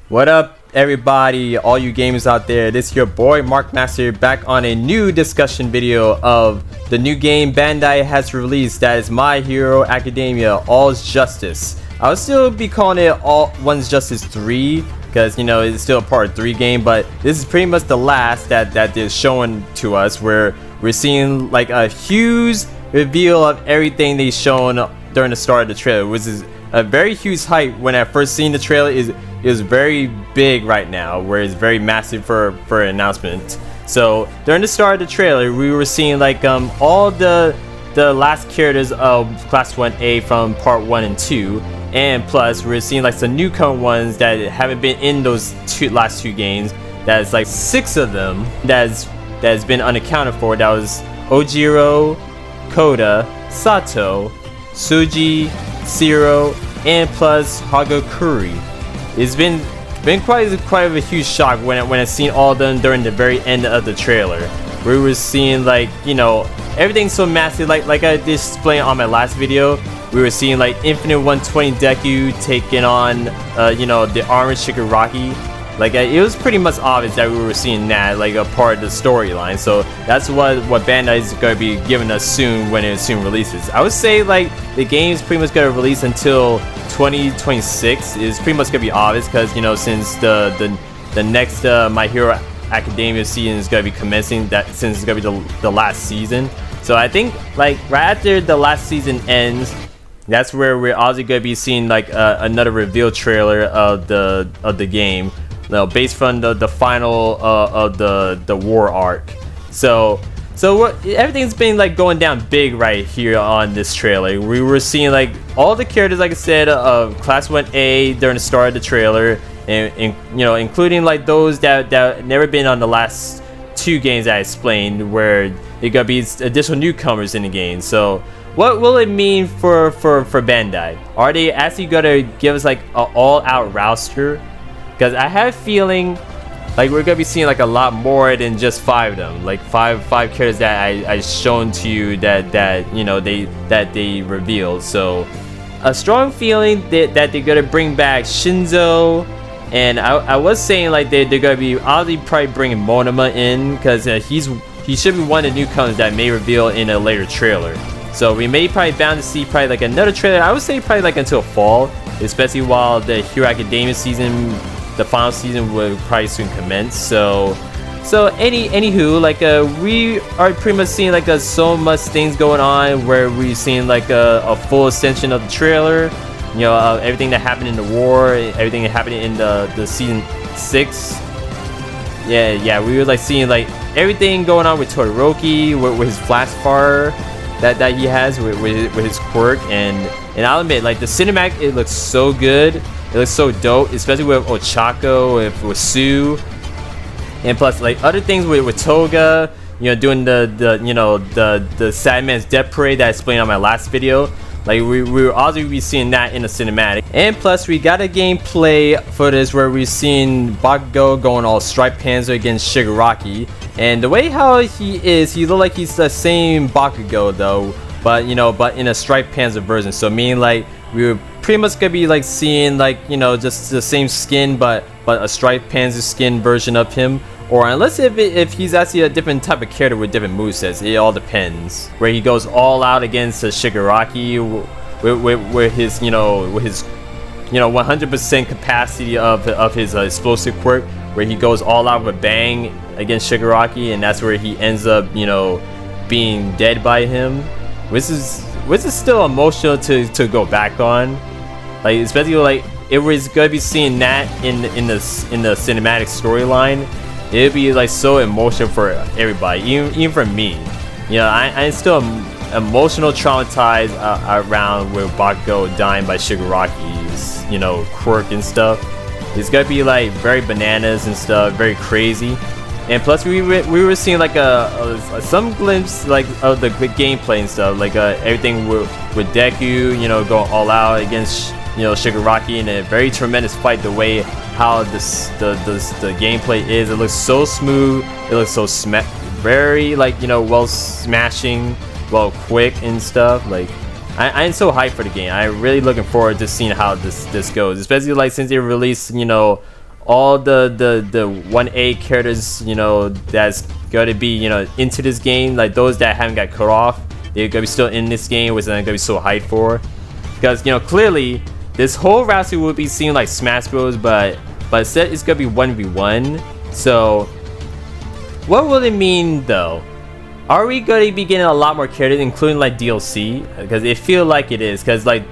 What up, everybody, all you gamers out there? This is your boy Marqmaster back on a new discussion video of the new game Bandai has released, that is My Hero Academia All's Justice. I'll still be calling it All One's Justice 3 because, you know, it's still a part 3 game, but this is pretty much the last that is showing to us, where we're seeing like a huge reveal of everything they've shown during the start of the trailer, which is a very huge hype. When I first seen the trailer, is very big right now, where it's very massive for an announcement. So during the start of the trailer, we were seeing like all the last characters of Class 1A from part 1 and 2, and plus we're seeing like some newcomer ones that haven't been in those last two games. That's like 6 of them that's been unaccounted for. That was Ojiro, Koda, Sato, Suji, Zero, and plus Hagakuri. It's been quite of a huge shock when I seen all of them during the very end of the trailer. We were seeing, like, you know, everything's so massive, like I displayed on my last video. We were seeing like Infinite 120 Deku taking on you know, the Armored Shigaraki. Like, it was pretty much obvious that we were seeing that, like, a part of the storyline. So that's what Bandai is going to be giving us soon when it soon releases. I would say like the game is pretty much going to release until 2026. Is pretty much going to be obvious, because, you know, since the next My Hero Academia season is going to be commencing, that since it's going to be the last season. So I think like right after the last season ends, that's where we're also going to be seeing like another reveal trailer of the game. No, based from the final of the war arc. So everything's been like going down big right here on this trailer. We were seeing like all the characters, like I said, of Class 1A during the start of the trailer, and you know, including like those that never been on the last 2 games that I explained, where there gonna be additional newcomers in the game. So what will it mean for Bandai? Are they actually gonna give us like an all-out roster? Because I have a feeling like we're gonna be seeing like a lot more than just 5 of them, like five characters that I shown to you that you know they revealed. So a strong feeling that they're gonna bring back Shinzo, and I was saying like they're gonna be obviously probably bringing Monoma in, because he should be one of the newcomers that may reveal in a later trailer. So we may probably bound to see probably like another trailer. I would say probably like until fall, especially while the Hero Academia season, the final season, will probably soon commence. So anywho, like we are pretty much seeing like so much things going on, where we've seen like a full extension of the trailer. You know, everything that happened in the war, everything that happened in the season 6. Yeah, we were like seeing like everything going on with Todoroki, with his flash fire that he has with his quirk, and I'll admit, like, the cinematic, it looks so good. It looks so dope, especially with Ochako, with Sue, and plus like other things with Toga, you know, doing the Sad Man's Death Parade that I explained on my last video. Like we will also be seeing that in the cinematic. And plus we got a gameplay footage where we've seen Bakugo going all Striped Panzer against Shigaraki, and the way how he look like he's the same Bakugo though, but, you know, but in a Striped Panzer version. So meaning like we were pretty much gonna be like seeing like, you know, just the same skin, but a Striped Panzer skin version of him. Or unless if he's actually a different type of character with different movesets, it all depends. Where he goes all out against the Shigaraki with his, you know, 100% capacity of his explosive quirk, where he goes all out with a bang against Shigaraki, and that's where he ends up, you know, being dead by him, which is still emotional to go back on. Like, especially like it was gonna be seeing that in the cinematic storyline. It'd be like so emotional for everybody, even for me. You know, I'm still emotional, traumatized around with Bakugo dying by Shigaraki's, you know, quirk and stuff. It's gonna be like very bananas and stuff, very crazy. And plus we were seeing like some glimpse like of the gameplay and stuff, like everything with Deku, you know, going all out against, you know, Shigaraki in a very tremendous fight. The way how the gameplay is, it looks so smooth, it looks so very, like, you know, well smashing, well quick and stuff. Like I'm so hyped for the game. I'm really looking forward to seeing how this goes, especially like since they released, you know, all the 1A characters, you know, that's gonna be, you know, into this game, like those that haven't got cut off, they're gonna be still in this game, which I'm gonna be so hyped for, because you know clearly this whole roster will be seeing like Smash Bros, but instead it's gonna be 1v1. So what will it mean though? Are we gonna be getting a lot more characters, including like DLC? Because it feels like it is, because like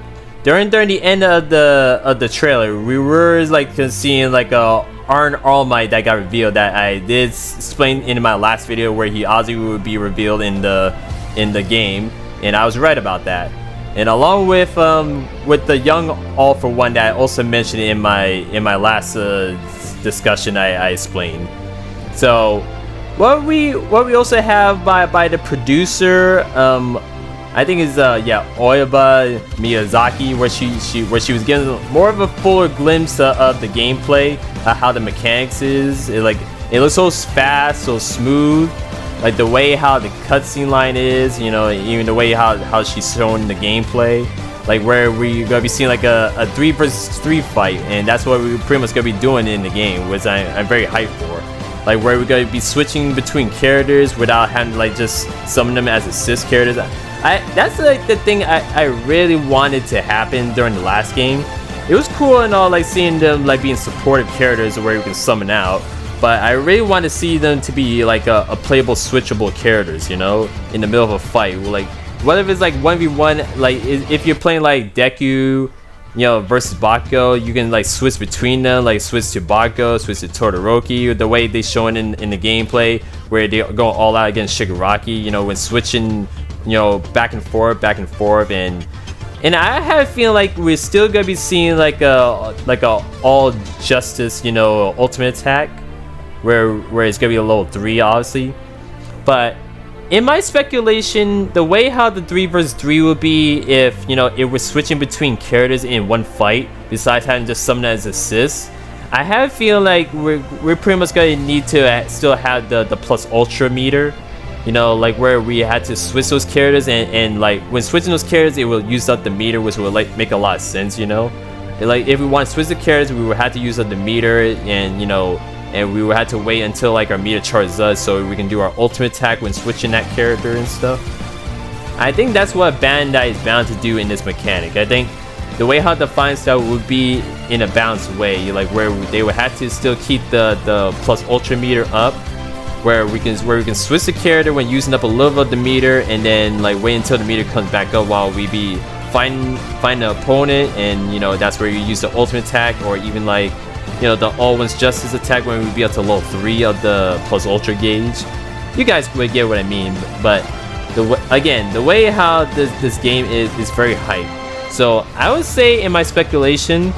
during the end of the trailer, we were like seeing like a Arn All Might that got revealed, that I did explain in my last video, where he obviously would be revealed in the game, and I was right about that. And along with the young All For One that I also mentioned in my last discussion, I explained. So what we also have by the producer, I think is Oyaba Miyazaki, where she was given more of a fuller glimpse of the gameplay, how the mechanics is. It looks so fast, so smooth, like the way how the cutscene line is, you know, even the way how she's showing the gameplay, like where we're gonna be seeing like a 3 versus 3 fight, and that's what we're pretty much gonna be doing in the game, which I'm very hyped for. Like where we're gonna be switching between characters without having to like just summon them as assist characters. That's like the thing I really wanted to happen during the last game. It was cool and all, like seeing them like being supportive characters where you can summon out, but I really want to see them to be like a playable, switchable characters, you know, in the middle of a fight. Like whether if it's like 1v1, like if you're playing like Deku, you know, versus Bakugo, you can like switch between them, like switch to Bakugo, switch to Todoroki, the way they showing in the gameplay, where they go all out against Shigaraki, you know, when switching, you know, back and forth, and I have a feeling like we're still gonna be seeing like a all justice, you know, ultimate attack, where it's gonna be a level 3 obviously. But in my speculation, the way how the 3 versus 3 would be, if you know, if we're switching between characters in one fight besides having just summon as assists, I have a feeling like we're pretty much gonna need to still have the plus ultra meter. You know, like where we had to switch those characters, and like when switching those characters, it will use up the meter, which will like make a lot of sense, you know. And, like if we want to switch the characters, we would have to use up the meter, and you know, and we would have to wait until like our meter charges us so we can do our ultimate attack when switching that character and stuff. I think that's what Bandai is bound to do in this mechanic. I think the way how the fighting style would be in a balanced way, like where they would have to still keep the plus ultra meter up, where we can switch the character when using up a little of the meter, and then like wait until the meter comes back up while we be find the opponent, and you know, that's where you use the ultimate attack, or even like, you know, the all one's justice attack when we be up to level 3 of the plus ultra gauge. You guys would get what I mean, but the way how this game is very hype. So I would say in my speculation,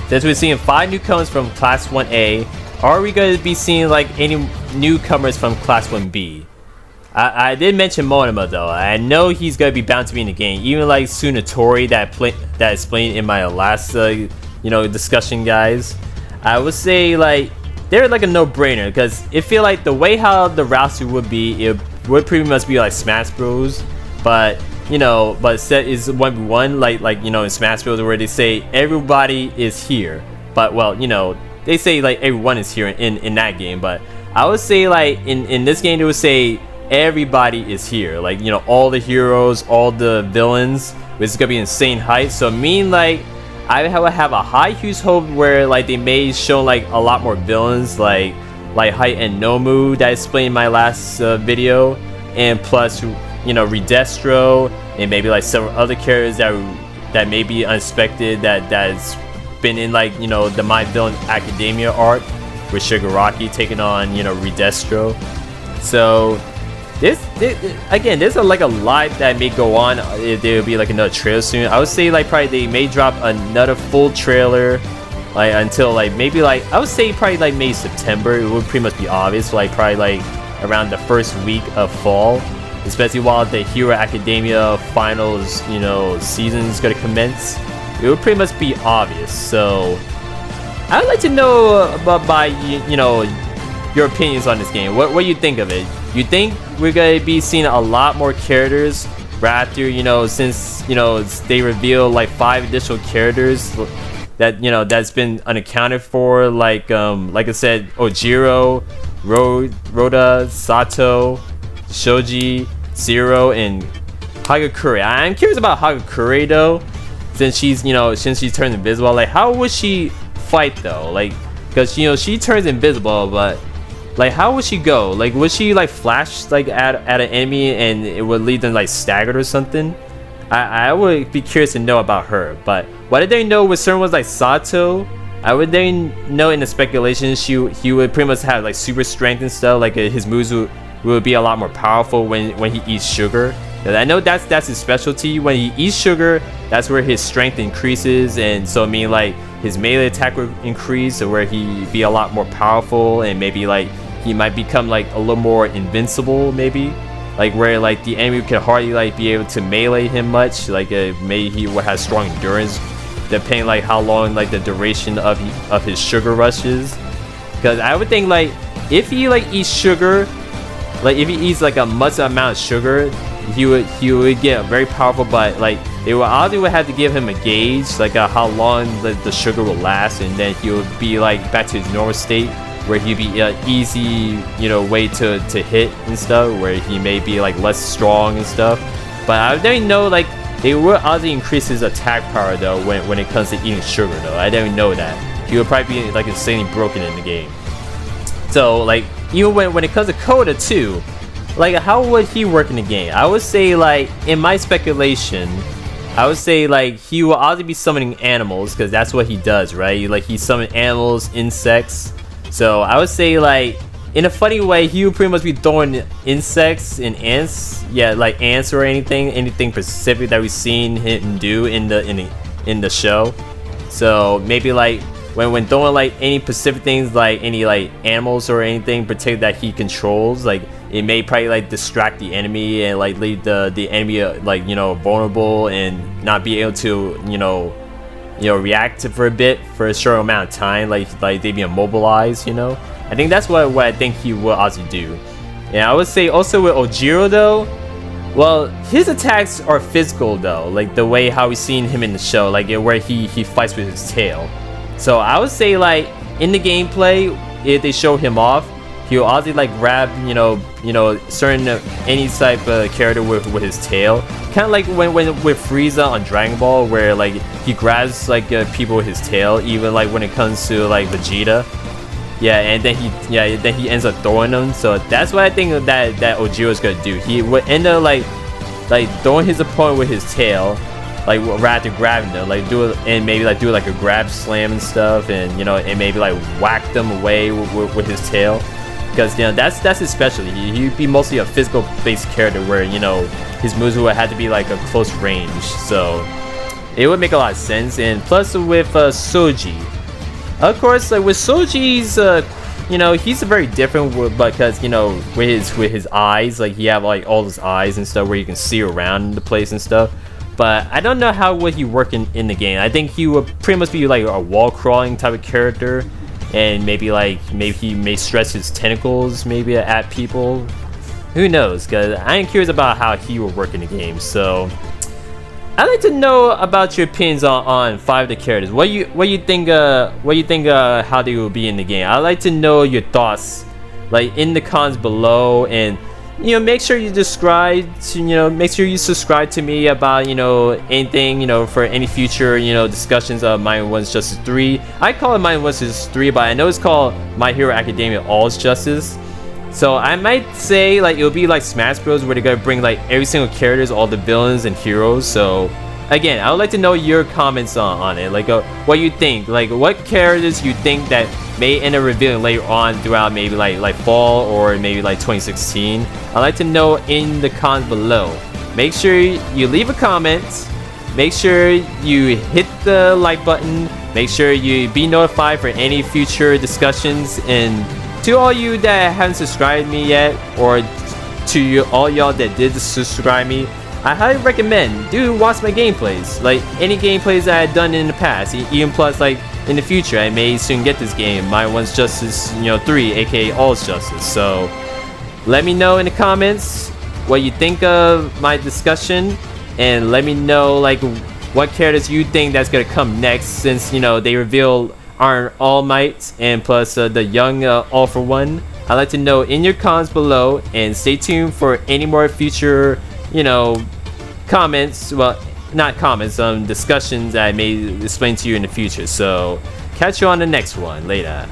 since we're seeing 5 newcomers from Class 1A, are we going to be seeing like any newcomers from Class 1B? I did mention Monoma though. I know he's going to be bound to be in the game. Even like Tsunatori that explained in my last you know, discussion, guys. I would say like they're like a no-brainer, because it feel like the way how the roster would be, it would pretty much be like Smash Bros. But you know, but set is 1v1, like you know, in Smash Bros. Where they say everybody is here. But well, you know, they say like everyone is here in that game, but I would say like in this game they would say everybody is here, like you know, all the heroes, all the villains, which is gonna be insane hype. So I mean, like I would have a high huge hope where like they may show like a lot more villains, like Height and Nomu that I explained in my last video, and plus, you know, Redestro, and maybe like several other characters that may be unexpected, that's been in like, you know, the My Villain Academia arc with Shigaraki taking on, you know, Redestro. So this again, there's like a lot that may go on. If there will be like another trailer soon, I would say like probably they may drop another full trailer like until like maybe like I would say probably like May, September. It would pretty much be obvious, like probably like around the first week of fall, especially while the Hero Academia finals, you know, season is gonna commence. It would pretty much be obvious. So I'd like to know about you know, your opinions on this game. What do you think of it? You think we're gonna be seeing a lot more characters right after, you know, since, you know, they reveal like 5 additional characters that that's been unaccounted for, like I said, Ojiro, Roda, Sato, Shoji, Zero, and Hagakure. I'm curious about Hagakure though, since she's turned invisible. Like, how would she fight though? Like, because she turns invisible, but like, how would she go? Like, would she like flash like at an enemy and it would lead them like staggered or something? I would be curious to know about her. But what did they know with certain ones like Sato? I would then know in the speculation he would pretty much have like super strength and stuff. Like his moves would be a lot more powerful when he eats sugar. And I know that's his specialty. When he eats sugar, that's where his strength increases, and so I mean like his melee attack would increase, so where he be a lot more powerful, and maybe like he might become like a little more invincible, maybe. Like where like the enemy could hardly like be able to melee him much. Like maybe he would have strong endurance, depending like how long like the duration of his sugar rush is. Because I would think like if he like eats sugar, like if he eats like a much amount of sugar, he would get very powerful. But like they would have to give him a gauge, like how long the sugar will last, and then he would be like back to his normal state, where he'd be easy way to hit and stuff, where he may be like less strong and stuff. But I didn't know like they would obviously increase his attack power though when it comes to eating sugar though. I didn't know that. He would probably be like insanely broken in the game. So like even when it comes to Koda too, like how would he work in the game? I would say like in my speculation, I would say like he will obviously be summoning animals, because that's what he does, right? Like he summons animals, insects. So I would say like in a funny way he would pretty much be throwing insects and ants, yeah, like ants or anything specific that we've seen him do in the show. So maybe like when throwing like any specific things, like any like animals or anything particular that he controls, like it may probably like distract the enemy and like leave the enemy like vulnerable and not be able to react to for a bit, for a short amount of time, like they be immobilized. I think that's what I think he will also do. And I would say also with Ojiro though, well, his attacks are physical though, like the way how we've seen him in the show, like where he fights with his tail. So I would say like in the gameplay, if they show him off, he'll obviously like grab certain any type of character with his tail, kind of like when with Frieza on Dragon Ball, where like he grabs like people with his tail, even like when it comes to like Vegeta, yeah, and then he ends up throwing them. So that's what I think that Ojiro is gonna do. He would end up like throwing his opponent with his tail, like rather than grabbing them, like do like a grab slam and stuff, and and maybe like whack them away with his tail. Because that's his specialty. He'd be mostly a physical based character, where his moves would have to be like a close range. So it would make a lot of sense. And plus with Soji, of course, like with Soji's he's very different because with his eyes, like he have like all his eyes and stuff where you can see around the place and stuff. But I don't know how would he work in the game. I think he would pretty much be like a wall crawling type of character. And maybe he may stretch his tentacles maybe at people. Who knows? Cause I am curious about how he will work in the game. So I'd like to know about your opinions on 5 of the characters. What you think how they will be in the game. I'd like to know your thoughts like in the comments below, and make sure you subscribe to me about anything for any future discussions of My One's Justice 3. I call it My One's Justice 3, but I know it's called My Hero Academia ALLS Justice. So I might say like it'll be like Smash Bros, where they're gonna bring like every single characters, all the villains and heroes. So again, I would like to know your comments on it, like what you think, like what characters you think that may end up revealing later on throughout maybe like fall or maybe like 2016. I'd like to know in the comments below. Make sure you leave a comment, make sure you hit the like button, make sure you be notified for any future discussions, and to all you that haven't subscribed me yet, or to all y'all that did subscribe me, I highly recommend do watch my gameplays, like any gameplays that I've done in the past, even plus like in the future I may soon get this game, My One's Justice 3, aka ALLS Justice. So let me know in the comments what you think of my discussion, and let me know like what characters you think that's gonna come next, since you know they revealed Iron All Might and plus the young All for One. I'd like to know in your comments below, and stay tuned for any more future, you know, comments. Well, not comments, discussions that I may explain to you in the future. So catch you on the next one later.